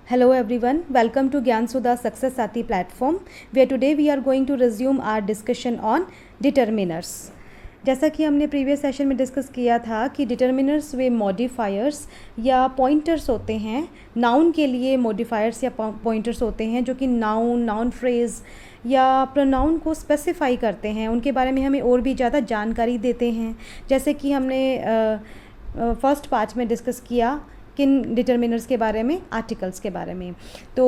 Hello everyone, welcome to Gyan Sudha Success Sati platform where today we are going to resume our discussion on determiners. जैसा कि हमने previous session में discuss किया था कि determiners वे modifiers या pointers होते हैं, नाउन के लिए मॉडिफायर्स या पॉइंटर्स होते हैं जो कि नाउन फ्रेज़ या प्रोनाउन को स्पेसिफाई करते हैं, उनके बारे में हमें और भी ज़्यादा जानकारी देते हैं। जैसे कि हमने फर्स्ट पार्ट में डिस्कस किया किन डिटर्मिनर्स के बारे में, आर्टिकल्स के बारे में। तो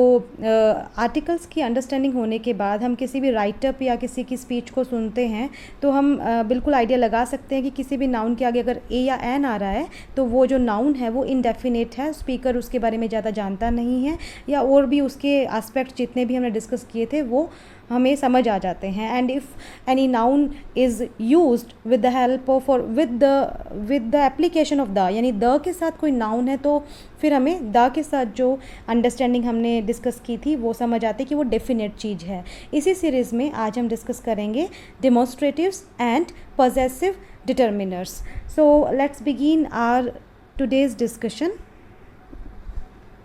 आर्टिकल्स की अंडरस्टैंडिंग होने के बाद हम किसी भी राइटअप या किसी की स्पीच को सुनते हैं तो हम बिल्कुल आइडिया लगा सकते हैं कि किसी भी नाउन के आगे अगर ए या एन आ रहा है तो वो जो नाउन है वो इनडेफिनेट है, स्पीकर उसके बारे में ज़्यादा जानता नहीं है, या और भी उसके एस्पेक्ट जितने भी हमने डिस्कस किए थे वो हमें समझ आ जाते हैं। And if any noun is used with the help of और with the application of the, यानी द के साथ कोई नाउन है तो फिर हमें द के साथ जो अंडरस्टैंडिंग हमने डिस्कस की थी वो समझ आती है कि वो डेफिनेट चीज़ है। इसी सीरीज़ में आज हम डिस्कस करेंगे demonstratives and possessive determiners. So let's begin our today's discussion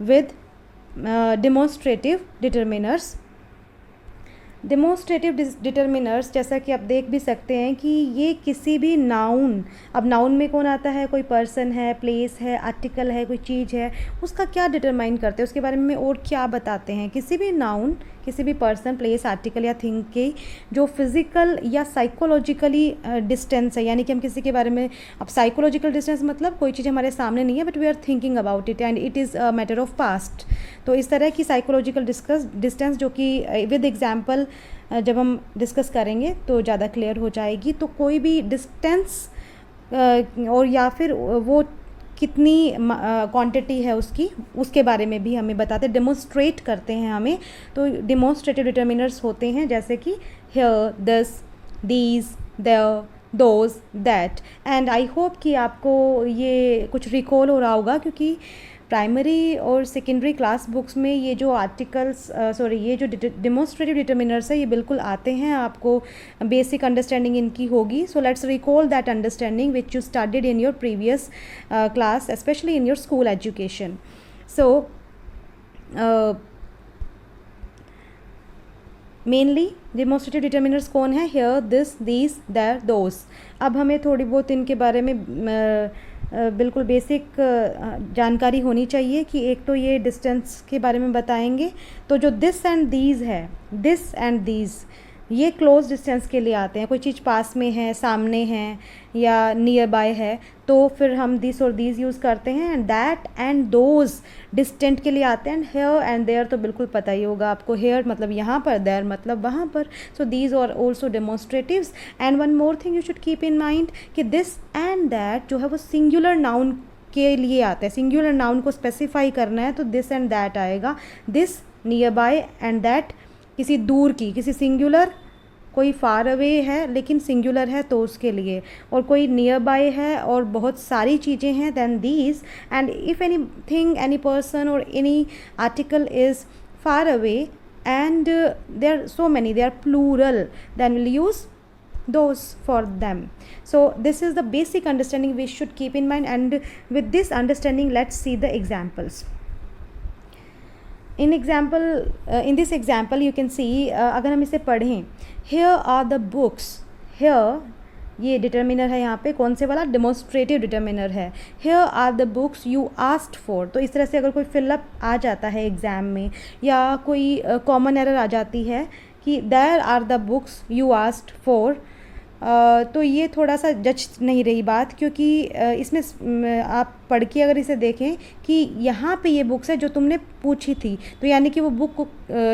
with demonstrative determiners. Demonstrative determiners, जैसा कि आप देख भी सकते हैं कि ये किसी भी नाउन, अब नाउन में कौन आता है, कोई पर्सन है, प्लेस है, आर्टिकल है, कोई चीज़ है, उसका क्या डिटरमाइन करते हैं, उसके बारे में और क्या बताते हैं। किसी भी नाउन, किसी भी पर्सन, प्लेस, आर्टिकल या थिंग के जो फिज़िकल या साइकोलॉजिकली डिस्टेंस है, यानी कि हम किसी के बारे में, अब साइकोलॉजिकल डिस्टेंस मतलब कोई चीज़ हमारे सामने नहीं है but we are thinking about it and it is a matter of past. तो इस तरह की साइकोलॉजिकल डिस्टेंस जो कि विद एग्जांपल जब हम डिस्कस करेंगे तो ज़्यादा क्लियर हो जाएगी। तो कोई भी डिस्टेंस और या फिर वो कितनी क्वांटिटी है उसकी, उसके बारे में भी हमें बताते, डेमोन्स्ट्रेट करते हैं हमें। तो डेमोन्स्ट्रेटिव डिटर्मिनर्स होते हैं जैसे कि here, this, these, there, those, that. And I hope कि आपको ये कुछ रिकॉल हो रहा होगा क्योंकि प्राइमरी और सेकेंडरी क्लास बुक्स में ये जो आर्टिकल्स ये जो डेमोन्स्ट्रेटिव डिटर्मिनर्स है ये बिल्कुल आते हैं, आपको बेसिक अंडरस्टैंडिंग इनकी होगी। So let's recall that understanding which you studied in your previous class, specially in your school education. So mainly demonstrative determiners कौन है, here, this, these, there, those. अब हमें थोड़ी बहुत इनके बारे में बिल्कुल बेसिक जानकारी होनी चाहिए कि एक तो ये डिस्टेंस के बारे में बताएंगे। तो जो दिस एंड दीज है, दिस एंड दीज ये क्लोज डिस्टेंस के लिए आते हैं। कोई चीज़ पास में है, सामने है या नियर बाय है तो फिर हम दिस और दीज यूज़ करते हैं। And that and those distant के लिए आते हैं। एंड हेयर एंड देयर तो बिल्कुल पता ही होगा आपको, हेयर मतलब यहाँ पर, देयर मतलब वहाँ पर। So these are also demonstratives. And one more thing you should keep in mind कि दिस एंड दैट जो है वो सिंगुलर नाउन के लिए आता है। सिंगुलर नाउन को स्पेसिफाई करना है तो दिस एंड दैट आएगा। This near by and that किसी दूर की, किसी सिंगुलर, कोई फार अवे है लेकिन सिंगुलर है तो उसके लिए, और कोई नियर बाय है और बहुत सारी चीज़ें हैं then these. And if any thing, any person और any article is far away and they are so many, they are plural, then will use those for them. So this is the basic understanding we should keep in mind, and with this understanding let's see the examples. In this example you can see, अगर हम इसे पढ़ें, here are the books, here ये determiner है, यहाँ पे कौन से वाला, डेमोन्स्ट्रेटिव डिटर्मिनर है। here are the books you asked for। तो इस तरह से अगर कोई फिलअप आ जाता है एग्ज़ाम में या कोई कॉमन एरर आ जाती है कि there are the books you asked for, तो ये थोड़ा सा जच नहीं रही बात, क्योंकि इसमें आप पढ़ के अगर इसे देखें कि यहाँ पे ये बुक्स है जो तुमने पूछी थी, तो यानी कि वो बुक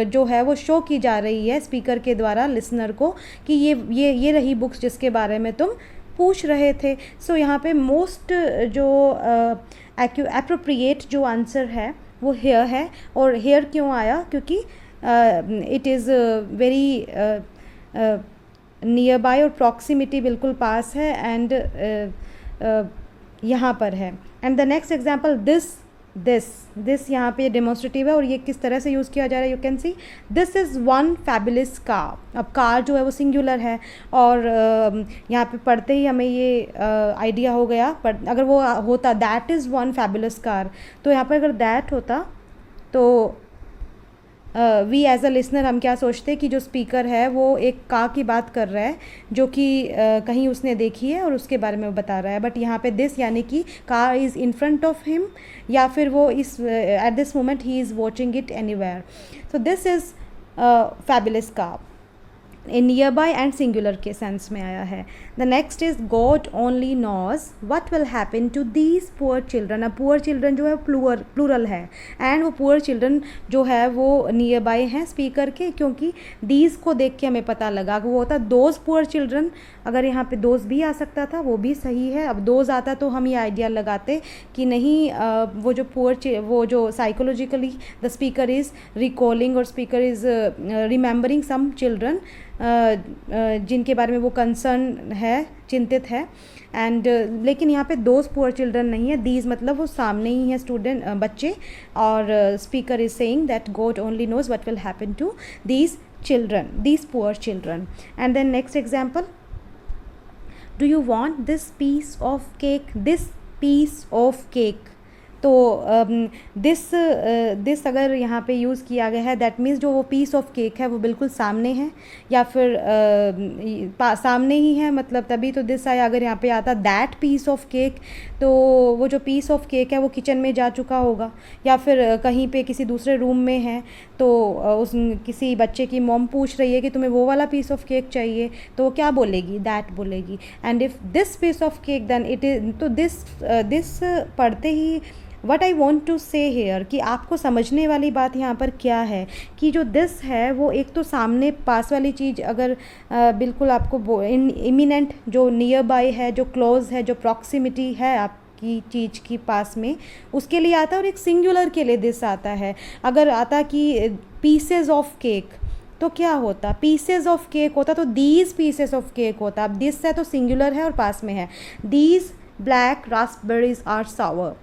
जो है वो शो की जा रही है स्पीकर के द्वारा लिसनर को कि ये रही बुक्स जिसके बारे में तुम पूछ रहे थे। सो यहाँ पे मोस्ट जो एप्रोप्रिएट जो आंसर है वो हेयर है। और हेयर क्यों आया, क्योंकि it is very near by और प्रॉक्सिमिटी बिल्कुल पास है एंड यहाँ पर है। And the next example this यहाँ पे डेमोन्स्ट्रेटिव है और ये किस तरह से यूज़ किया जा रहा है, you can see this is one fabulous car. अब कार जो है वो सिंगुलर है और यहाँ पे पढ़ते ही हमें ये आइडिया हो गया, पर अगर वो होता that is one fabulous car, तो यहाँ पर अगर दैट होता तो वी एज अ लिसनर हम क्या सोचते हैं कि जो स्पीकर है वो एक कार की बात कर रहा है जो कि कहीं उसने देखी है और उसके बारे में वो बता रहा है, बट यहाँ पे दिस यानी कि car is in front of him, या फिर वो इस at this moment he is watching it anywhere. So this is fabulous car in near by and singular के सेंस में आया है. The next is God only knows what will happen to these poor children. अब poor children जो है plural है, and वो poor children जो है वो नियर बाय हैं स्पीकर के, क्योंकि दीज को देख के हमें पता लगा कि वो होता दोज पुअर चिल्ड्रन. अगर यहाँ पे दोज भी आ सकता था वो भी सही है. अब दोज आता तो हम ये आइडिया लगाते कि नहीं वो जो वो जो psychologically the speaker is recalling और speaker is remembering some children जिनके बारे में वो कंसर्न है, चिंतित है. एंड लेकिन यहाँ पे दोज पुअर चिल्ड्रन नहीं है, दीज मतलब वो सामने ही है स्टूडेंट बच्चे, और speaker is saying that God only knows what will happen to these children, these poor children. And then next example, do you want this piece of cake, this piece of cake. तो this अगर यहाँ पे use किया गया है, that means जो वो piece of cake है वो बिल्कुल सामने है, या फिर सामने ही है, मतलब तभी तो दिस आया. अगर यहाँ पे आता दैट पीस ऑफ केक, तो वो जो पीस ऑफ केक है वो किचन में जा चुका होगा, या फिर कहीं पे किसी दूसरे रूम में है. तो उस किसी बच्चे की मॉम पूछ रही है कि तुम्हें वो वाला पीस ऑफ केक चाहिए, तो वो क्या बोलेगी, दैट बोलेगी. And if this piece of cake then it is, तो दिस पढ़ते ही what I want to say here कि आपको समझने वाली बात यहाँ पर क्या है कि जो दिस है वो एक तो सामने पास वाली चीज़, अगर बिल्कुल आपको इमिनेंट जो नियर बाय है, जो क्लोज है, जो प्रॉक्सिमिटी है आपकी चीज़ की पास में, उसके लिए आता है. और एक सिंगुलर के लिए दिस आता है. अगर आता कि पीसेज ऑफ केक, तो क्या होता, पीसेज ऑफ केक होता तो दीज पीसेज ऑफ केक होता. अब दिस है तो सिंगुलर है और पास में है. दीज ब्लैक रास्पबेरीज आर सावर.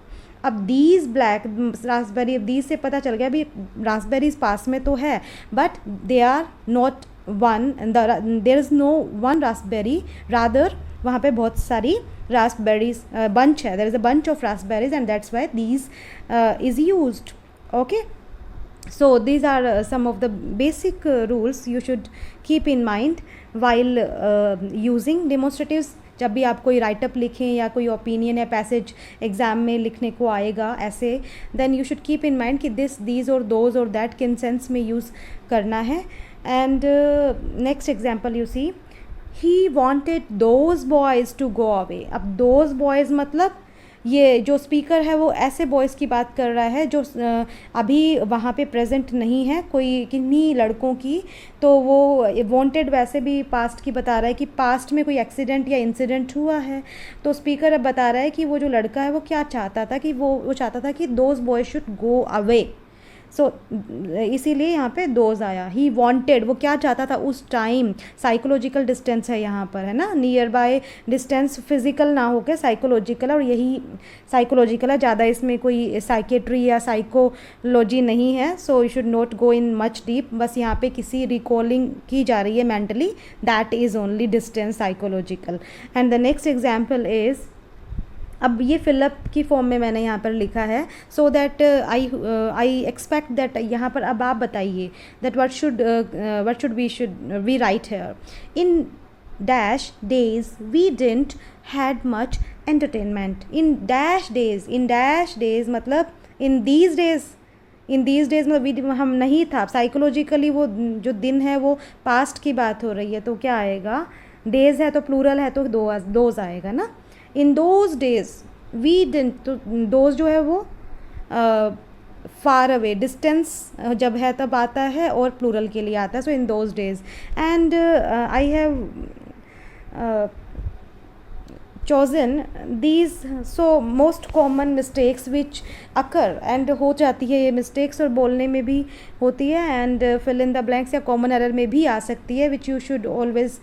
अब दीज ब्लैक रास्पबेरी, अब दीज से पता चल गया अभी रास्पबेरीज पास में तो है, but they are not one, there is no one raspberry, rather वहाँ पे बहुत सारी रास्पबेरीज बंच है, there is a bunch of raspberries and that's why these is used. Okay, so these are some of the basic rules you should keep in mind while using demonstratives. जब भी आप कोई write up लिखें या कोई opinion या passage exam में लिखने को आएगा ऐसे, then you should keep in mind कि दिस, दीज और दोज और दैट किन सेंस में यूज़ करना है. And next example you see, he wanted those boys to go away. अब दोज बॉयज़ मतलब ये जो स्पीकर है वो ऐसे बॉयज़ की बात कर रहा है जो अभी वहाँ पे प्रेजेंट नहीं है, कोई किन्हीं लड़कों की. तो वो वांटेड वैसे भी पास्ट की बता रहा है कि पास्ट में कोई एक्सीडेंट या इंसिडेंट हुआ है. तो स्पीकर अब बता रहा है कि वो जो लड़का है वो क्या चाहता था, कि वो चाहता था कि those boys should go away. So इसीलिए यहाँ पे दोज आया. ही वांटेड, वो क्या चाहता था उस टाइम. साइकोलॉजिकल डिस्टेंस है यहाँ पर, है ना, नियर बाय डिस्टेंस, फिजिकल ना होकर साइकोलॉजिकल, और यही साइकोलॉजिकल है, ज़्यादा इसमें कोई साइकेट्री या साइकोलॉजी नहीं है. So you should not go in much deep. बस यहाँ पे किसी रिकॉलिंग की जा रही है mentally, that is only distance psychological. And the next example is, अब ये फिलअप की फॉर्म में मैंने यहाँ पर लिखा है, so that I expect that, यहाँ पर अब आप बताइए that what should we write here. In dash days we didn't had much entertainment. In dash days मतलब इन दीज डेज मतलब हम नहीं था. साइकोलॉजिकली वो जो दिन है वो पास्ट की बात हो रही है, तो क्या आएगा, डेज है तो प्लूरल है तो दोज आएगा ना. In those days we didn't, तो दोज जो है वो फार अवे, डिस्टेंस जब है तब आता है और प्लूरल के लिए आता है. So in those days. And I have chosen these so most common mistakes which occur, and हो जाती है ये mistakes और बोलने में भी होती है, and fill in the blanks या common error में भी आ सकती है, which you should always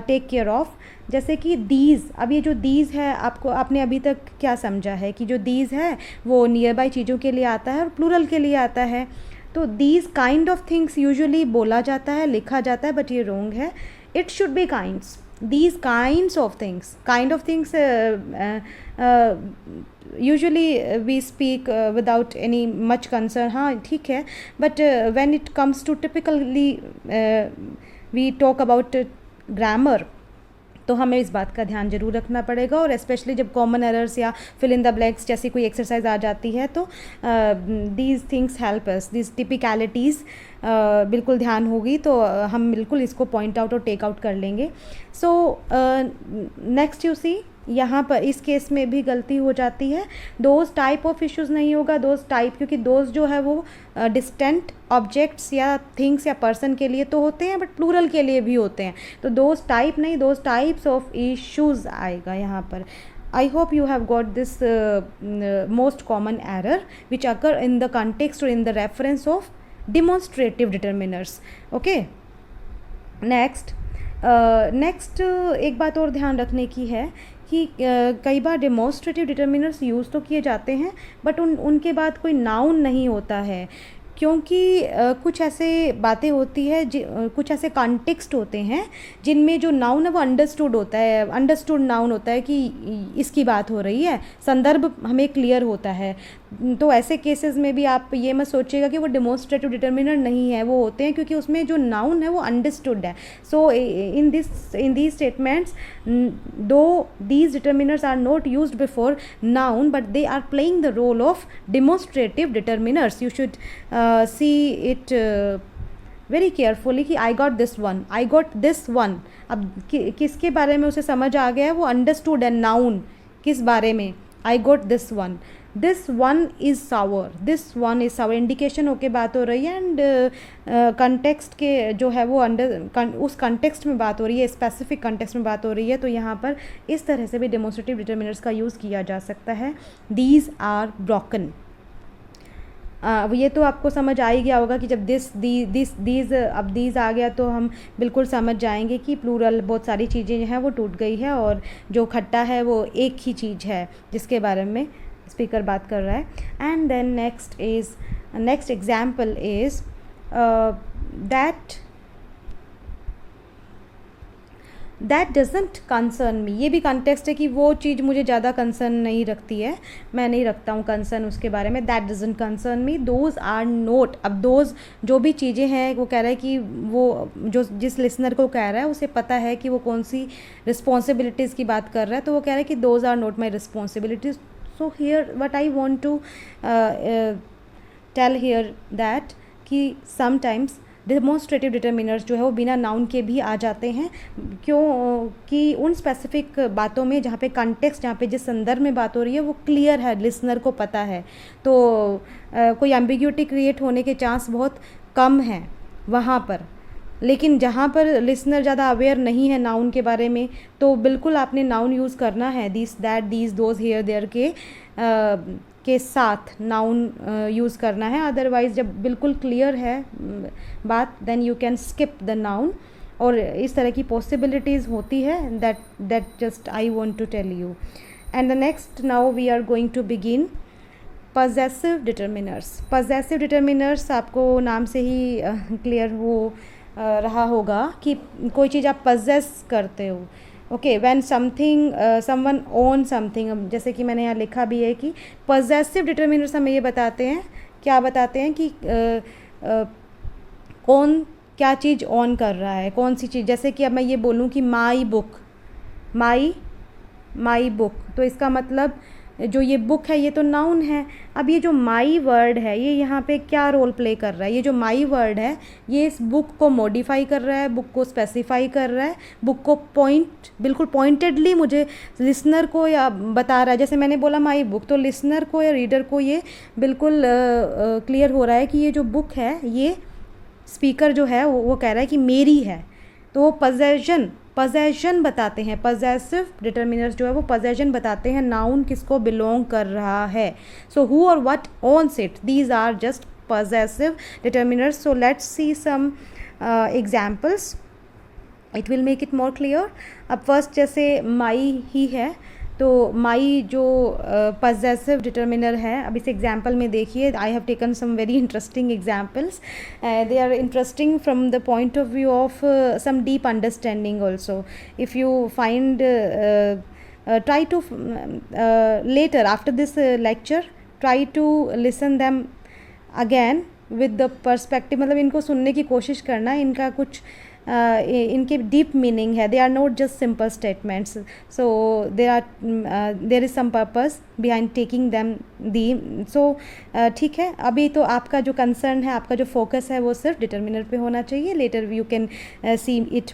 take care of. जैसे कि these, अब ये जो these है आपने अभी तक क्या समझा है कि जो these है वो नियर बाई चीज़ों के लिए आता है और प्लूरल के लिए आता है. तो these kind of things usually बोला जाता है, लिखा जाता है, बट ये रॉन्ग है. It should be kinds. These kinds of things, kind of things usually we speak without any much concern, हाँ ठीक है, but when it comes to typically we talk about grammar, तो हमें इस बात का ध्यान जरूर रखना पड़ेगा। और स्पेशली जब कॉमन एरर्स या फिल इन द ब्लैंक्स जैसी कोई एक्सरसाइज आ जाती है तो these things help us, these typicalities बिल्कुल ध्यान होगी तो हम बिल्कुल इसको पॉइंट आउट और टेक आउट कर लेंगे। सो नेक्स्ट यू सी, यहाँ पर इस केस में भी गलती हो जाती है, दोज टाइप ऑफ इश्यूज़ नहीं होगा, दोज टाइप, क्योंकि दोज जो है वो डिस्टेंट ऑब्जेक्ट्स या थिंग्स या पर्सन के लिए तो होते हैं, बट प्लूरल के लिए भी होते हैं, तो दोज टाइप नहीं, दोज टाइप्स ऑफ इश्यूज़ आएगा यहाँ पर। I hope you have got this most common error which occur in the context or in the reference of demonstrative determiners. Okay, next एक बात और ध्यान रखने की है कि कई बार डेमोन्स्ट्रेटिव डिटर्मिनर्स यूज़ तो किए जाते हैं बट उनके बाद कोई नाउन नहीं होता है, क्योंकि कुछ ऐसे बातें होती है, कुछ ऐसे कॉन्टेक्स्ट होते हैं जिनमें जो नाउन है वो अंडरस्टूड होता है, अंडरस्टूड नाउन होता है कि इसकी बात हो रही है, संदर्भ हमें क्लियर होता है। तो ऐसे केसेस में भी आप ये मत सोचिएगा कि वो डेमोन्स्ट्रेटिव डिटर्मिनर नहीं है, वो होते हैं क्योंकि उसमें जो नाउन है वो अंडरस्टूड है। So in these statements though these determiners are not used before noun but they are playing the role of demonstrative determiners. You should see it very carefully कि I got this one, I got this one। अब किसके बारे में उसे समझ आ गया है, वो understood है नाउन किस बारे में, I got this one, this one is sour, this one is sour, indication होके बात हो रही है एंड कंटेक्स्ट के जो है वो उस कंटेक्स्ट में बात हो रही है, स्पेसिफिक कंटेक्स्ट में बात हो रही है, तो यहाँ पर इस तरह से भी डेमोन्स्ट्रेटिव डिटर्मिनर्स का यूज़ किया जा सकता है। these are broken, ये तो आपको समझ आ ही गया होगा कि जब दीज अब दीज आ गया तो हम बिल्कुल समझ जाएंगे कि प्लूरल बहुत सारी चीज़ें जो हैं वो टूट गई है और जो खट्टा है वो एक ही चीज़ है जिसके बारे में स्पीकर बात कर रहा है। And then next example is that doesn't concern me. ये भी कॉन्टेक्स्ट है कि वो चीज़ मुझे ज़्यादा कंसर्न नहीं रखती है, मैं नहीं रखता हूँ कंसर्न उसके बारे में। That doesn't concern me, those are not. अब दोज जो भी चीज़ें हैं वो कह रहा है कि वो जो जिस लिसनर को कह रहा है उसे पता है कि वो कौन सी रिस्पॉन्सिबिलिटीज़ की बात कर रहा है, तो वो कह रहा है कि those are not my responsibilities. So here what I want to tell here that कि समटाइम्स डेमोन्स्ट्रेटिव डिटर्मिनर्स जो है वो बिना नाउन के भी आ जाते हैं, क्यों कि उन स्पेसिफिक बातों में जहाँ पे कॉन्टेक्स्ट, जहाँ पे जिस संदर्भ में बात हो रही है वो क्लियर है, लिसनर को पता है, तो कोई एम्बिग्यूटी क्रिएट होने के चांस बहुत कम हैं वहाँ पर। लेकिन जहाँ पर लिसनर ज़्यादा अवेयर नहीं है नाउन के बारे में तो बिल्कुल आपने नाउन यूज़ करना है, this that these those here there के साथ नाउन यूज़ करना है। अदरवाइज़ जब बिल्कुल क्लियर है बात then you can skip the noun, और इस तरह की पॉसिबिलिटीज़ होती है, that just I want to tell you. And the next now we are going to begin possessive determiners. Possessive determiners आपको नाम से ही क्लियर हो रहा होगा कि कोई चीज़ आप पजेस करते हो। Okay, when something someone own something, जैसे कि मैंने यहाँ लिखा भी है कि पजेसिव डिटर्मिनर्स हमें ये बताते हैं, क्या बताते हैं कि कौन क्या चीज़ ऑन कर रहा है, कौन सी चीज़। जैसे कि अब मैं ये बोलूँ कि माई बुक, माई बुक, तो इसका मतलब जो ये बुक है ये तो नाउन है। अब ये जो माई वर्ड है ये यहाँ पे क्या रोल प्ले कर रहा है, ये जो माई वर्ड है ये इस बुक को मॉडिफाई कर रहा है, बुक को स्पेसिफाई कर रहा है, बुक को बिल्कुल पॉइंटेडली मुझे लिसनर को या बता रहा है। जैसे मैंने बोला माई बुक, तो लिसनर को या रीडर को ये बिल्कुल क्लियर हो रहा है कि ये जो बुक है ये स्पीकर जो है वो कह रहा है कि मेरी है, तो वो पजेशन बताते हैं। पजेसिव डिटर्मिनर्स जो है वो पजेशन बताते हैं, नाउन किसको बिलोंग कर रहा है। सो हु और what owns it, these are just possessive determiners. So let's see some examples, it will make it more clear. अब फर्स्ट जैसे माई ही है, तो माई जो पजेसिव डिटर्मिनर है, अब इस एग्जाम्पल में देखिए, I have taken some very interesting examples, they are interesting from the point of view of some deep understanding also. If you find try to later after this lecture try to listen them again with the perspective, मतलब इनको सुनने की कोशिश करना, इनका कुछ इनके deep meaning है, they are not just simple statements, so there is some purpose behind taking them the. So ठीक है, अभी तो आपका जो कंसर्न है, आपका जो फोकस है वो सिर्फ डिटर्मिनर पे होना चाहिए, later you can see it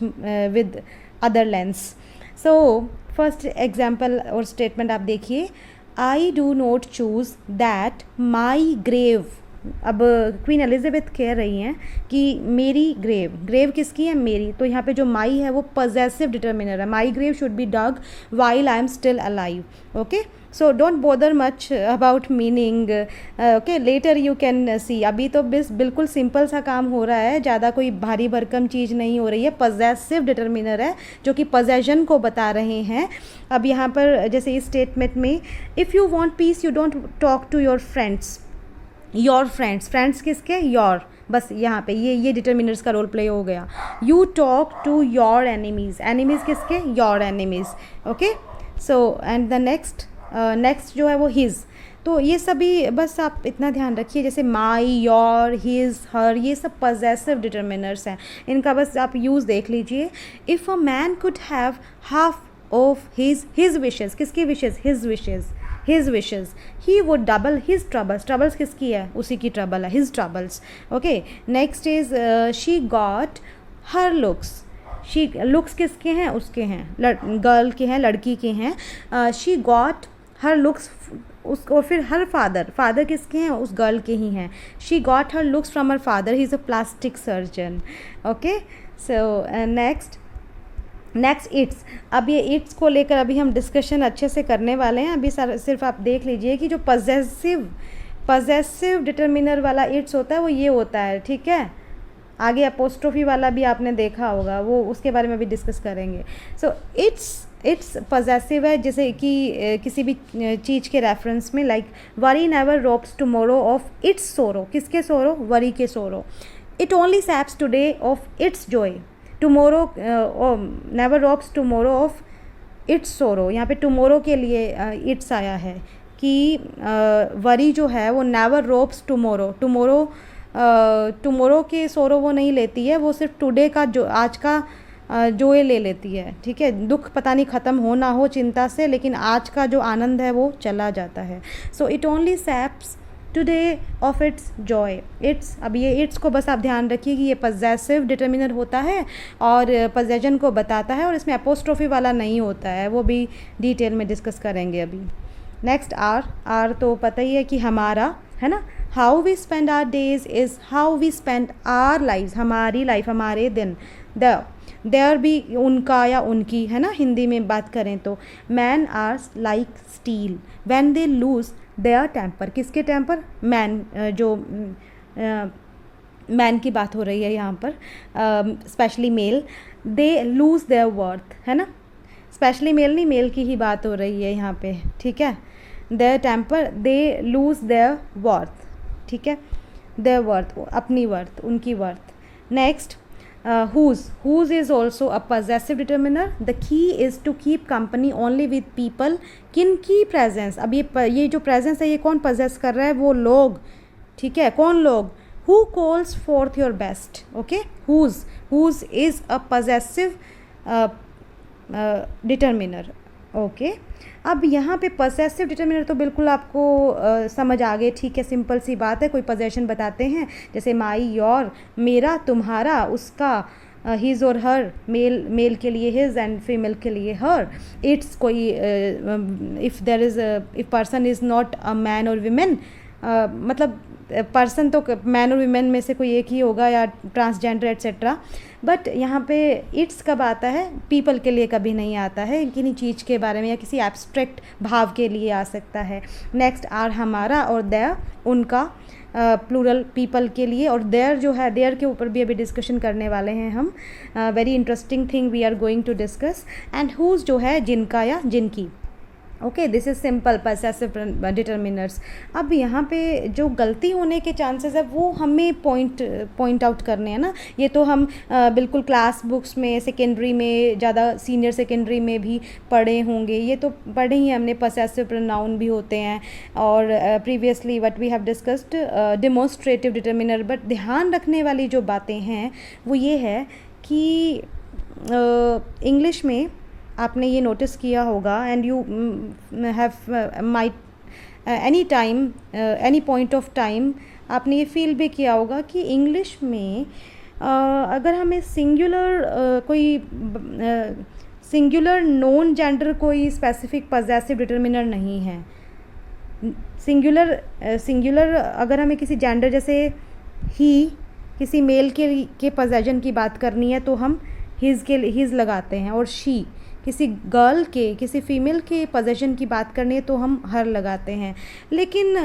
with other lens. So first example और स्टेटमेंट आप देखिए, I do not choose that my grave. अब क्वीन एलिजाबेथ कह रही हैं कि मेरी ग्रेव, ग्रेव किसकी है, मेरी, तो यहाँ पे जो माई है वो पजेसिव डिटर्मिनर है, my grave should be dug while I am still alive. Okay, so don't bother much about meaning, okay, later you can see. अभी तो बिल्कुल सिंपल सा काम हो रहा है, ज़्यादा कोई भारी भरकम चीज़ नहीं हो रही है, पजेसिव डिटर्मिनर है जो कि पजेशन को बता रहे हैं। अब यहाँ पर जैसे इस स्टेटमेंट में, if you want peace you don't talk to your friends, your friends, friends किसके, योर, बस यहाँ पे ये डिटर्मिनर्स का रोल प्ले हो गया। You talk to your enemies, enemies किसके, your enemies. Okay, so and the next जो है वो हिज। तो ये सभी बस आप इतना ध्यान रखिए, जैसे माई, योर, हिज, हर, ये सब पजेसिव डिटर्मिनर्स हैं, इनका बस आप यूज़ देख लीजिए। If a man could have half of his wishes, किसकी wishes, his wishes, his wishes, he would double his troubles, troubles किसकी है, उसी की trouble है, his troubles। okay, next is she got her looks, she looks किसके हैं, उसके हैं, गर्ल के हैं, लड़की के हैं। she got her looks, उसको फिर हर फादर किसके हैं, उस गर्ल के ही हैं। she got her looks from her father, he is a plastic surgeon। okay, so next it's. अब ये इट्स को लेकर अभी हम डिस्कशन अच्छे से करने वाले हैं। अभी सिर्फ आप देख लीजिए कि जो पजेसिव डिटर्मिनर वाला इट्स होता है वो ये होता है, ठीक है। आगे अपोस्ट्रोफी वाला भी आपने देखा होगा, वो उसके बारे में भी डिस्कस करेंगे। सो इट्स पजेसिव है, जैसे कि किसी भी चीज़ के रेफरेंस में, like worry never robs tomorrow of its sorrow, किसके सोरो, वरी के sorrow. It only saps today of its joy, tomorrow never robs tomorrow of its sorrow. यहाँ पे टुमोरो के लिए इट्स आया है कि वरी जो है वो नेवर रॉब्स टुमोरो के सोरो वो नहीं लेती है, वो सिर्फ टुडे का, जो आज का जोए ले लेती है, ठीक है। दुख पता नहीं ख़त्म हो ना हो चिंता से, लेकिन आज का जो आनंद है वो चला जाता है। So it only saps today of its joy, its. अब ये इट्स को बस आप ध्यान रखिए कि ये पजेसिव डिटर्मिनर होता है और पजेशन को बताता है, और इसमें अपोस्ट्रोफी वाला नहीं होता है, वो भी डिटेल में डिस्कस करेंगे अभी। नेक्स्ट आर तो पता ही है कि हमारा, है ना। How we spend our days is how we spend our life, हमारी लाइफ, हमारे दिन। देयर भी उनका या उनकी, है ना, हिंदी में बात करें तो। Man are like steel when they lose their temper, किसके टेम्पर, मैन, जो मैन की बात हो रही है यहाँ पर, specially male, they lose their worth, है ना, स्पेशली मेल नहीं, मेल की ही बात हो रही है यहाँ पे, ठीक है। Their temper, they lose their worth, ठीक है, देयर वर्थ, अपनी वर्थ, उनकी worth. Next whose is also a possessive determiner. The key is to keep company only with people, किन की presence। अब ये जो presence है ये कौन possess कर रहा है, वो लोग, ठीक है, कौन लोग, who calls forth your best। okay, whose is a possessive determiner। Okay, अब यहाँ पे पजेसिव डिटर्मिनर तो बिल्कुल आपको समझ आ गए, ठीक है, सिंपल सी बात है। कोई पोजेशन बताते हैं, जैसे माई, योर, मेरा, तुम्हारा, उसका, हिज और हर, मेल के लिए हिज एंड फीमेल के लिए हर। इट्स कोई if person is not a man और वीमेन, मतलब पर्सन तो मैन और वीमेन में से कोई एक ही होगा, या ट्रांसजेंडर एट्सेट्रा। बट यहाँ पे इट्स कब आता है, पीपल के लिए कभी नहीं आता है, किसी चीज़ के बारे में या किसी एब्स्ट्रैक्ट भाव के लिए आ सकता है। नेक्स्ट आर हमारा, और देयर उनका, प्लूरल पीपल के लिए। और देयर जो है, देयर के ऊपर भी अभी डिस्कशन करने वाले हैं हम, very interesting thing we are going to discuss. And whose जो है जिनका या जिनकी, okay, this is simple possessive determiners. अब यहाँ पे जो गलती होने के चांसेस है वो हमें पॉइंट आउट करने हैं ना। ये तो हम बिल्कुल क्लास बुक्स में सेकेंडरी में, ज़्यादा सीनियर सेकेंडरी में भी पढ़े होंगे, ये तो पढ़े ही हमने। पॉसेसिव प्रोनाउन भी होते हैं, और previously what we have discussed demonstrative determiner. But ध्यान रखने वाली जो बातें हैं वो ये है कि इंग्लिश में आपने ये नोटिस किया होगा, and you have might any time, any point of time आपने ये फील भी किया होगा कि इंग्लिश में अगर हमें सिंगुलर नॉन जेंडर कोई स्पेसिफिक पॉसेसिव डिटर्मिनर नहीं है। सिंगुलर अगर हमें किसी जेंडर, जैसे ही, किसी मेल के पोजेशन की बात करनी है तो हम हिज लगाते हैं, और शी, किसी गर्ल के, किसी फीमेल के पोजेशन की बात करनी है तो हम हर लगाते हैं। लेकिन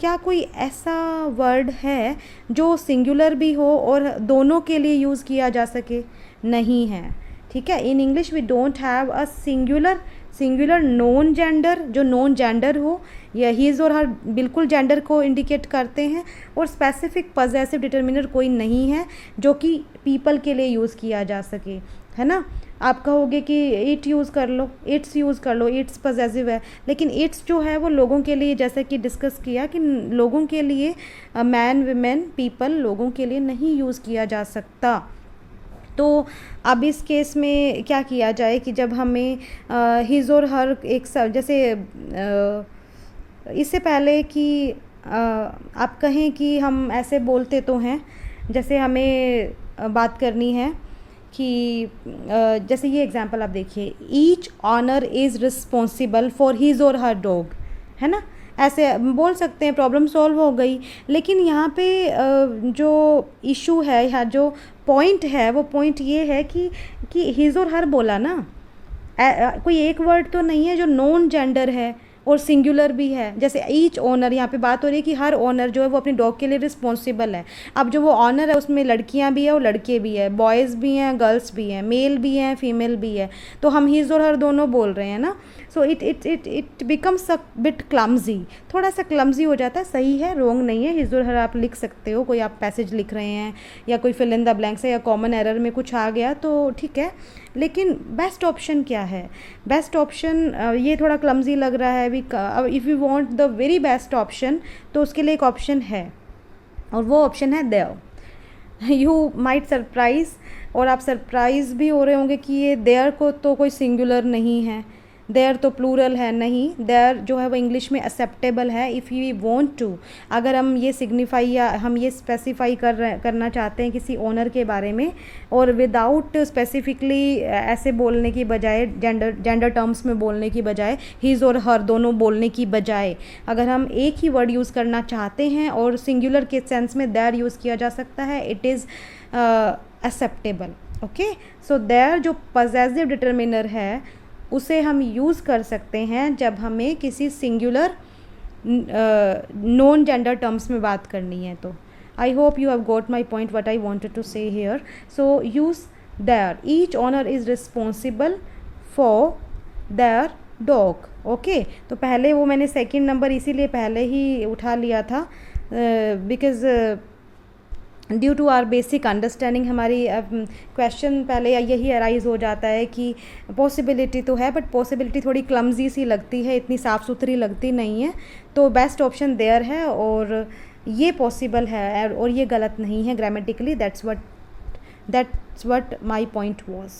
क्या कोई ऐसा वर्ड है जो सिंगुलर भी हो और दोनों के लिए यूज़ किया जा सके? नहीं है, ठीक है। In English we don't have a singular non gender, जो नॉन जेंडर हो, या हिज और हर बिल्कुल जेंडर को इंडिकेट करते हैं, और स्पेसिफिक पॉसेसिव डिटर्मिनर कोई नहीं है जो कि पीपल के लिए यूज़ किया जा सके, है ना। आप कहोगे कि इट यूज़ कर लो, इट्स यूज़ कर लो, इट्स पॉसेसिव है, लेकिन इट्स जो है वो लोगों के लिए, जैसे कि डिस्कस किया कि लोगों के लिए, मैन, विमेन, पीपल, लोगों के लिए नहीं यूज़ किया जा सकता। तो अब इस केस में क्या किया जाए कि जब हमें हिज और हर एक जैसे इससे पहले कि आप कहें कि हम ऐसे बोलते तो हैं, जैसे हमें बात करनी है कि जैसे ये एग्जांपल आप देखिए, each owner is responsible for his और हर डॉग, है ना। ऐसे बोल सकते हैं, प्रॉब्लम सॉल्व हो गई। लेकिन यहाँ पे जो इशू है या जो पॉइंट है वो पॉइंट ये है कि हिज और हर बोला ना, कोई एक वर्ड तो नहीं है जो नॉन जेंडर है और सिंगुलर भी है। जैसे ईच ओनर, यहाँ पे बात हो रही है कि हर ओनर जो है वो अपनी डॉग के लिए रिस्पॉन्सिबल है। अब जो वो ऑनर है उसमें लड़कियाँ भी है और लड़के भी है, बॉयज़ भी हैं, गर्ल्स भी हैं, मेल भी हैं, फीमेल भी है, तो हम हिज और हर दोनों बोल रहे हैं ना। So it becomes a bit clumsy, थोड़ा सा क्लमजी हो जाता है। सही है, रॉन्ग नहीं है, हिज और हर आप लिख सकते हो। कोई आप पैसेज लिख रहे हैं या कोई फिल इन द ब्लैंक्स है या कॉमन एरर में कुछ आ गया तो ठीक है। लेकिन बेस्ट ऑप्शन क्या है? बेस्ट ऑप्शन, ये थोड़ा क्लमजी लग रहा है अभी। If you want the very best option तो उसके लिए एक ऑप्शन है, और वो ऑप्शन है देयर। यू माइट सरप्राइज, और आप सरप्राइज भी हो रहे होंगे कि ये देयर को तो कोई सिंगुलर नहीं है, देयर तो प्लूरल है। नहीं, देयर जो है वो इंग्लिश में एक्सेप्टेबल है। इफ़ यू वांट टू, अगर हम ये सिग्निफाई या हम ये स्पेसिफाई करना चाहते हैं किसी ओनर के बारे में, और विदाउट स्पेसिफिकली ऐसे बोलने की बजाय, जेंडर टर्म्स में बोलने की बजाय, हिज और हर दोनों बोलने की बजाय, अगर हम एक ही वर्ड यूज़ करना चाहते हैं और सिंगुलर के सेंस में देयर यूज़ किया जा सकता है, it is acceptable. Okay, so their जो पॉसेसिव डिटर्मिनर है उसे हम यूज़ कर सकते हैं जब हमें किसी सिंगुलर नॉन जेंडर टर्म्स में बात करनी है। तो I hope you have got my point what I wanted to say here. So use their, each owner is responsible for their dog. Okay, तो पहले वो मैंने सेकंड नंबर इसीलिए पहले ही उठा लिया था, because due to our basic understanding हमारी क्वेश्चन पहले यही अराइज हो जाता है कि पॉसिबिलिटी तो है, बट पॉसिबिलिटी थोड़ी क्लमजी सी लगती है, इतनी साफ़ सुथरी लगती नहीं है। तो बेस्ट ऑप्शन देयर है, और ये पॉसिबल है और ये गलत नहीं है grammatically. That's what my point was.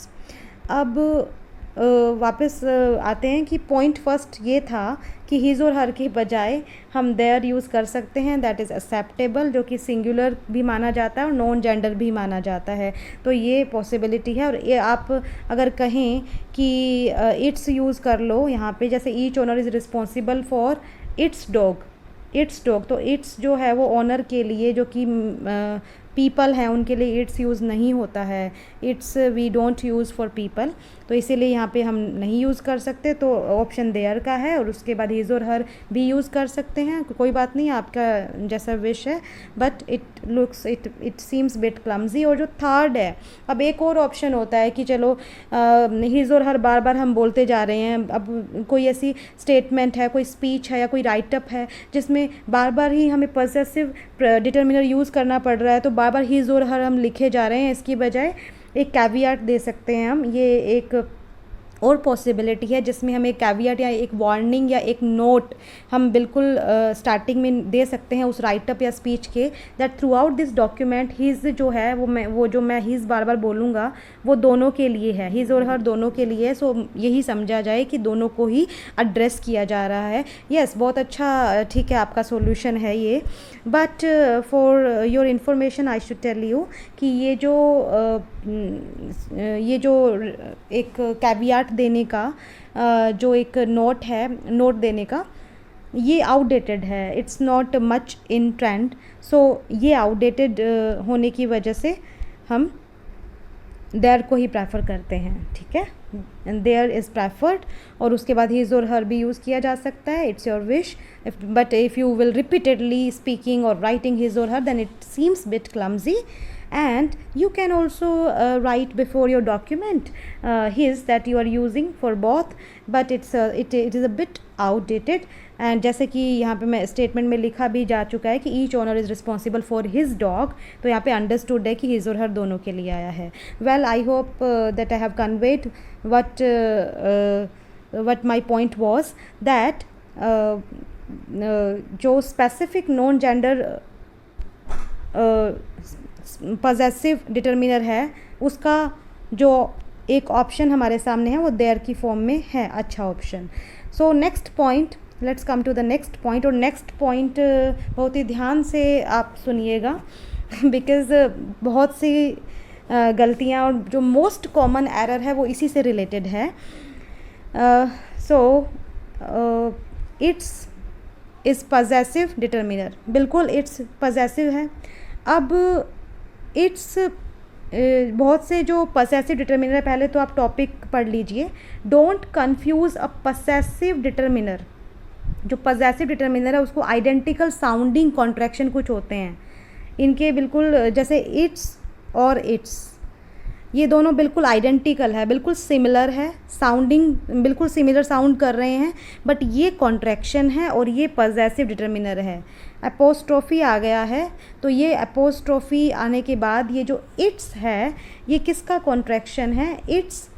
अब वापस आते हैं कि पॉइंट फर्स्ट ये था कि हिज और हर के बजाय हम देयर यूज़ कर सकते हैं, दैट इज़ एक्सेप्टेबल, जो कि सिंगुलर भी माना जाता है और नॉन जेंडर भी माना जाता है। तो ये पॉसिबिलिटी है। और ये आप अगर कहें कि इट्स यूज़ कर लो यहाँ पे, जैसे each owner is responsible for its dog, तो इट्स जो है वो ओनर के लिए, जो कि पीपल हैं उनके लिए इट्स यूज़ नहीं होता है, it's we don't use for people, तो इसीलिए यहाँ पे हम नहीं यूज़ कर सकते, तो ऑप्शन देयर का है। और उसके बाद हिज और हर भी यूज़ कर सकते हैं, कोई बात नहीं, आपका जैसा विश है, but it seems bit clumsy. और जो थर्ड है, अब एक और ऑप्शन होता है कि चलो हिज और हर बार बार हम बोलते जा रहे हैं, अब कोई ऐसी स्टेटमेंट है, कोई स्पीच है या कोई राइटअप है जिसमें बार बार ही हमें पॉसेसिव डिटर्मिनर यूज़ करना पड़ रहा है, तो बार बार हिज और हर हम लिखे जा रहे हैं। इसकी बजाय एक कैवियाट दे सकते हैं हम, ये एक और पॉसिबिलिटी है जिसमें हम एक कैवियट या एक वार्निंग या एक नोट हम बिल्कुल स्टार्टिंग में दे सकते हैं उस राइटअप या स्पीच के, that through out this document his जो है वो जो मैं हिज बार बार बोलूँगा वो दोनों के लिए है, हिज और हर दोनों के लिए है। सो यही समझा जाए कि दोनों को ही एड्रेस किया जा रहा है। यस, बहुत अच्छा, ठीक है, आपका सॉल्यूशन है ये। But for your information I should tell you कि ये जो एक कैवियाट देने का जो एक नोट है, नोट देने का, ये आउटडेटेड है, it's not much in trend. So ये आउटडेटेड होने की वजह से हम देयर को ही प्रेफर करते हैं, ठीक है, देयर इज़ प्रेफर्ड। और उसके बाद हिज और हर भी यूज़ किया जा सकता है, it's your wish, but if you will repeatedly speaking और राइटिंग हिज और her then it seems bit clumsy. And you can also write before your document his that you are using for both, but it is a bit outdated। and जैसे कि यहाँ पे मैं statement में लिखा भी जा चुका है कि each owner is responsible for his dog, तो यहाँ पे अंडरस्टूड है कि हिज और हर दोनों के लिए आया है। Well, I hope that I have conveyed what my point was that जो specific non gender possessive determiner है उसका जो एक ऑप्शन हमारे सामने है वो देयर की फॉर्म में है, अच्छा option. So next point, let's come to the next point. और नेक्स्ट पॉइंट बहुत ही ध्यान से आप सुनिएगा बिकॉज़ बहुत सी गलतियाँ और जो मोस्ट कॉमन एरर है वो इसी से रिलेटेड है। So it's is possessive determiner, बिल्कुल इट्स पॉजेसिव है। अब इट्स बहुत से जो पॉसेसिव डिटर्मिनर है, पहले तो आप टॉपिक पढ़ लीजिए। Don't confuse a possessive determiner, जो पॉसेसिव डिटर्मिनर है उसको आइडेंटिकल साउंडिंग कॉन्ट्रैक्शन कुछ होते हैं इनके, बिल्कुल जैसे इट्स और इट्स, ये दोनों बिल्कुल आइडेंटिकल है, बिल्कुल सिमिलर है, साउंडिंग बिल्कुल सिमिलर साउंड कर रहे हैं, बट ये कॉन्ट्रैक्शन है और ये पॉसेसिव डिटर्मिनर है। एपोस्ट्रोफी आ गया है, तो ये एपोस्ट्रोफी आने के बाद ये जो इट्स है ये किसका कॉन्ट्रैक्शन है? इट्स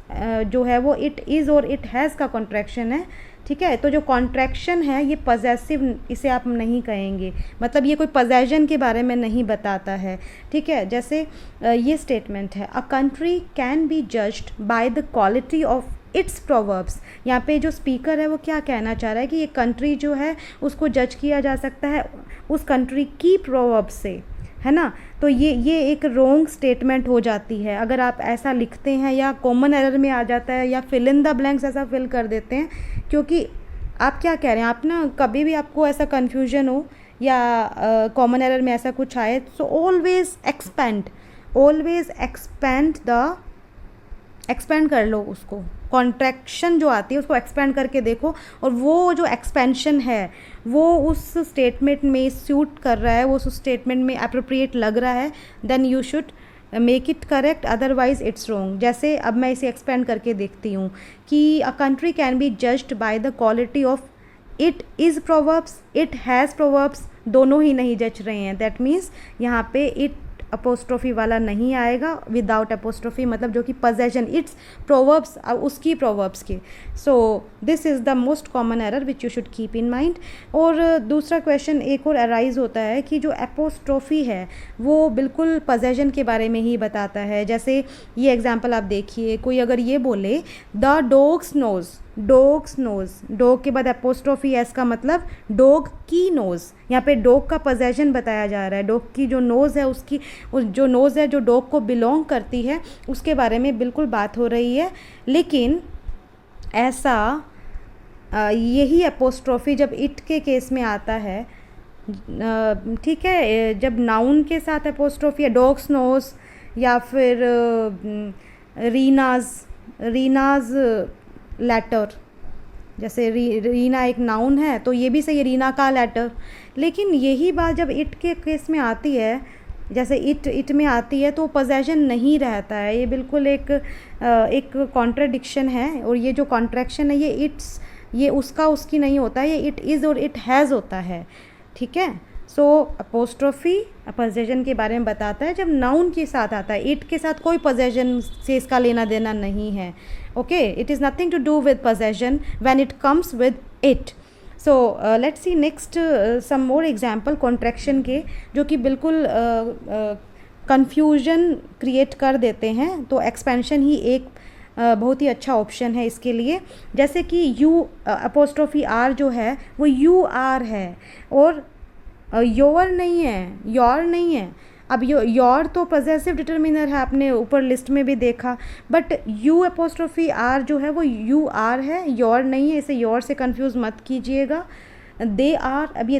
जो है वो इट इज़ और इट हैज़ का कॉन्ट्रैक्शन है, ठीक है। तो जो कॉन्ट्रैक्शन है ये पॉसेसिव इसे आप नहीं कहेंगे, मतलब ये कोई पॉसेशन के बारे में नहीं बताता है, ठीक है। जैसे ये स्टेटमेंट है, अ country can be judged by the quality of its proverbs. यहाँ पे जो स्पीकर है वो क्या कहना चाह रहा है कि ये कंट्री जो है उसको जज किया जा सकता है उस कंट्री की प्रोवर्ब से, है ना। तो ये एक रॉन्ग स्टेटमेंट हो जाती है अगर आप ऐसा लिखते हैं, या कॉमन एरर में आ जाता है, या फिल इन द ब्लैंक्स ऐसा फिल कर देते हैं, क्योंकि आप क्या कह रहे हैं, आप ना कभी भी आपको ऐसा कन्फ्यूजन हो या कॉमन एरर में ऐसा कुछ आए, सो ऑलवेज एक्सपेंड कर लो उसको, कॉन्ट्रैक्शन जो आती है उसको एक्सपेंड करके देखो, और वो जो एक्सपेंशन है वो उस स्टेटमेंट में सूट कर रहा है, वो उस स्टेटमेंट में अप्रोप्रिएट लग रहा है, then you should make it correct, otherwise it's wrong. जैसे अब मैं इसे एक्सपेंड करके देखती हूँ कि a country can be judged by the quality of it is proverbs, it has proverbs, दोनों ही नहीं जज रहे हैं। दैट मीन्स यहाँ पे इट अपोस्ट्रोफी वाला नहीं आएगा, विदाउट अपोस्ट्रोफी, मतलब जो कि पॉसेशन, इट्स प्रोवर्ब्स उसकी प्रोवर्ब्स के। सो this is the most common error which you should keep in mind. और दूसरा क्वेश्चन एक और अराइज होता है कि जो अपोस्ट्रोफी है वो बिल्कुल पॉसेशन के बारे में ही बताता है। जैसे ये एग्जांपल आप देखिए, कोई अगर ये बोले the dog's nose, dog's nose, dog के बाद अपोस्ट्रोफी एस का मतलब डॉग की नोज़, यहाँ पे डॉग का पॉसेशन बताया जा रहा है, डॉग की जो नोज़ है उसकी, जो नोज़ है जो डॉग को बिलोंग करती है उसके बारे में बिल्कुल बात हो रही है। लेकिन ऐसा यही अपोस्ट्रोफी जब इट के केस में आता है ठीक है, जब नाउन के साथ अपोस्ट्रोफी है, डॉग्स नोज, या फिर रीनाज लेटर, जैसे रीना एक नाउन है तो ये भी सही है, रीना का लेटर। लेकिन यही बात जब इट के केस में आती है, जैसे इट में आती है, तो पोजेशन नहीं रहता है। ये बिल्कुल एक कॉन्ट्रडिक्शन है, और ये जो कॉन्ट्रैक्शन है ये उसका उसकी नहीं होता है, ये इट इज़ और इट हैज़ होता है। ठीक है, सो अपोस्ट्रोफी पोजेशन के बारे में बताता है जब नाउन के साथ आता है, इट के साथ कोई पोजेशन से इसका लेना देना नहीं है। Okay, it is nothing to do with possession when it comes with it. So let's see next some more example contraction के, जो कि बिल्कुल कन्फ्यूजन क्रिएट कर देते हैं। तो एक्सपेंशन ही एक बहुत ही अच्छा ऑप्शन है इसके लिए। जैसे कि यू अपोस्ट्रोफी आर जो है वो यू आर है, और योर नहीं है, योर नहीं है। अब योर तो पॉजेसिव डिटर्मिनर है, आपने ऊपर लिस्ट में भी देखा, बट यू अपोस्ट्रोफी आर जो है वो यू आर है, योर नहीं है। इसे योर से कंफ्यूज मत कीजिएगा। दे आर, अब ये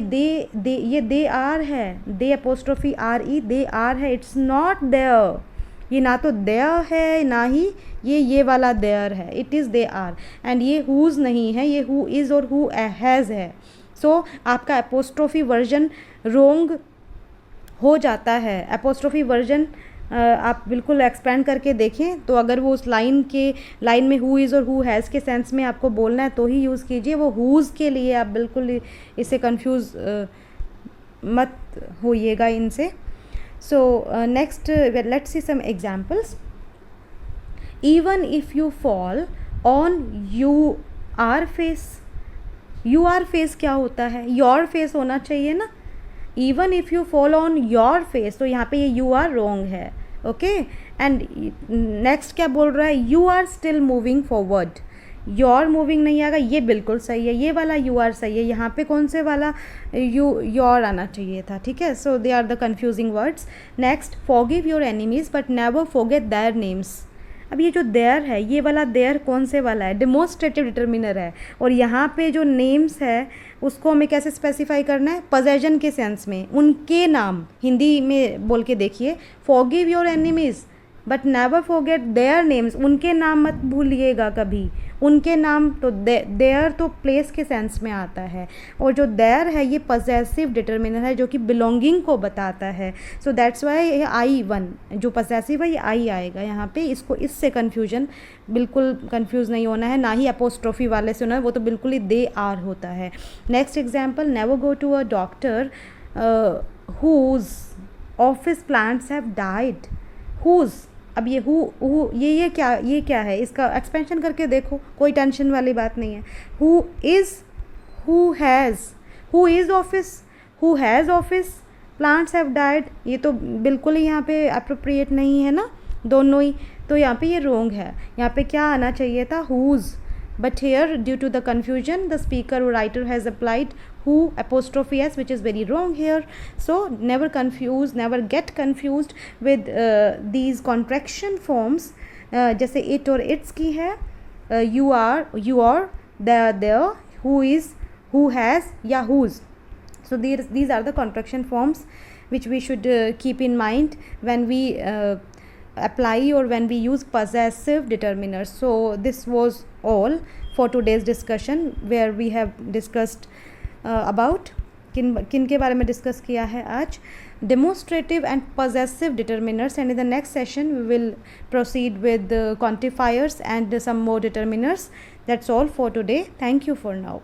दे आर है, they apostrophe R E, they are है, इट्स नॉट देयर। ये ना तो देयर है ना ही ये वाला देयर है, it is they are. And ये हुज नहीं है, ये हु इज़ और हु हैज़ है। सो आपका अपोस्ट्रोफी वर्जन रोंग हो जाता है। अपोस्ट्रोफी वर्जन आप बिल्कुल एक्सपेंड करके देखें, तो अगर वो उस लाइन में हु इज़ और हु हैज़ के सेंस में आपको बोलना है तो ही यूज़ कीजिए। वो हुज़ के लिए आप बिल्कुल इससे कंफ्यूज मत होइएगा इनसे। So next let's see some examples. Even if you fall on your face, your face क्या होता है? your face होना चाहिए ना। Even if you fall on your face, तो यहाँ पे ये you are wrong है। ओके, एंड नेक्स्ट क्या बोल रहा है? you are still moving forward, your moving नहीं आएगा, ये बिल्कुल सही है। ये वाला यू आर सही है, यहाँ पे कौन से वाला योर आना चाहिए था। ठीक है, so they are the confusing words. Next, forgive your enemies but never forget their names. अब ये जो देयर है, ये वाला देयर कौन से वाला है? डेमोन्स्ट्रेटिव डिटर्मिनर है, और यहाँ पे जो नेम्स है उसको हमें कैसे स्पेसिफाई करना है? पोजेशन के सेंस में, उनके नाम। हिंदी में बोल के देखिए, forgive your enemies but never forget their names, उनके नाम मत भूलिएगा कभी। उनके नाम तो देयर तो प्लेस के सेंस में आता है, और जो देयर है ये पॉसेसिव डिटर्मिनर है जो कि बिलोंगिंग को बताता है। सो दैट्स वाई ये I1 जो पॉसेसिव है ये आई आएगा यहाँ पे। इसको इससे कन्फ्यूजन बिल्कुल कंफ्यूज नहीं होना है, ना ही अपोस्ट्रोफी वाले से होना है, वो तो बिल्कुल ही दे आर होता है। Next example, never go to a doctor whose office plants have died. Whose, अब ये हु ये क्या है? इसका एक्सपेंशन करके देखो, कोई टेंशन वाली बात नहीं है। Who is, who is office, who has office, plants have died, ये तो बिल्कुल ही यहाँ पे अप्रोप्रिएट नहीं है ना, दोनों ही। तो यहाँ पे ये रोंग है, यहाँ पे क्या आना चाहिए था? Whose. But here, due to the confusion, the speaker or writer has applied who apostrophe s, which is very wrong here. So never get confused with these contraction forms. जैसे it और its की है, you are, there, who is, who has, या whose. So these are the contraction forms which we should keep in mind when we apply or when we use possessive determiners. So this was all for today's discussion, where we have discussed about किन के बारे में discuss किया है आज? demonstrative and possessive determiners, and in the next session we will proceed with the quantifiers and some more determiners. That's all for today. Thank you for now.